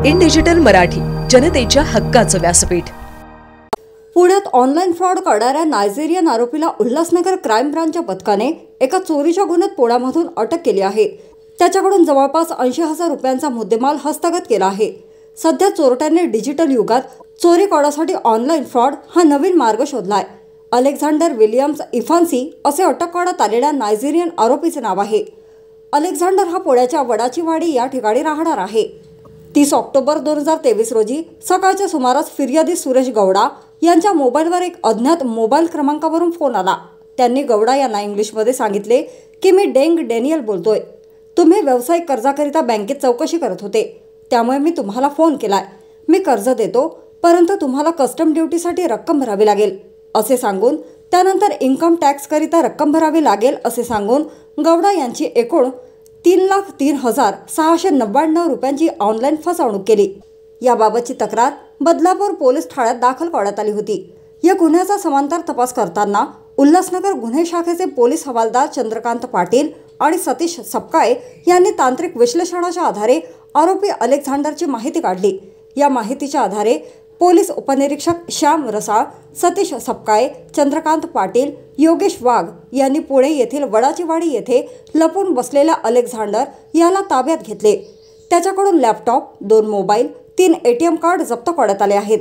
In digital Marathi, जनतेच्या हक्काचं व्यासपीठ। पुण्यात ऑनलाईन फ्रॉड करणाऱ्या नायजेरियन आरोपीला उल्हासनगर क्राईम ब्रांचच्या पथकाने एका चोरीच्या गुन्ह्यात पुण्यामधून अटक केली आहे। त्याच्याकडून जवळपास 80,000 रुपयांचा मुद्देमाल हस्तगत केला आहे। सध्या चोरट्यांनी डिजिटल युगात चोरी करण्यासाठी ऑनलाईन फ्रॉड हा नवीन मार्ग शोधलाय। अलेक्झांडर विलियम्स इफान्सी असे अटक करण्यात आलेल्या नायजेरियन आरोपीचे नाव आहे। अलेक्झांडर हा पुण्याच्या वडाचीवाडी या ठिकाणी राहणार आहे। 30 ऑक्टोबर 2023 रोजी सकाळच्या सुमारास फिर्यादी सुरेश गौडा यांच्या मोबाईलवर एक अज्ञात मोबाईल क्रमांकावरून फोन आला। त्यांनी गौडा यांना इंग्लिशमध्ये सांगितले की मी डेंग डॅनियल बोलतोय। तुम्ही व्यावसायिक कर्जाकरिता बँकेत चौकशी करत होते, त्यामुळे मी तुम्हाला फोन केलाय। मी कर्ज देतो, परंतु तुम्हाला कस्टम ड्युटीसाठी रक्कम भरावी लागेल असे सांगून त्यानंतर इन्कम टॅक्सकरिता रक्कम भरावी लागेल असे सांगून गौडा यांची एकूण 3,03,699 रुपयांची ऑनलाईन फसवणूक केली। याबाबतची तक्रार बदलापूर पोलीस ठाण्यात दाखल करण्यात आली होती। या गुन्ह्याचा समांतर तपास करताना उल्हासनगर गुन्हे शाखेचे पोलीस हवालदार चंद्रकांत पाटील आणि सतीश सपकाळे यांनी तांत्रिक विश्लेषणाच्या आधारे आरोपी अलेक्झांडरची माहिती काढली। या माहितीच्या आधारे पोलीस उपनिरीक्षक श्याम रसाळ, सतीश सपकाळे, चंद्रकांत पाटील, योगेश वाघ यांनी पुणे येथील वडाचीवाडी येथे लपून बसलेल्या अलेक्झांडर याला ताब्यात घेतले। त्याच्याकडून लॅपटॉप, 2 मोबाईल, 3 ATM कार्ड जप्त करण्यात आले आहेत।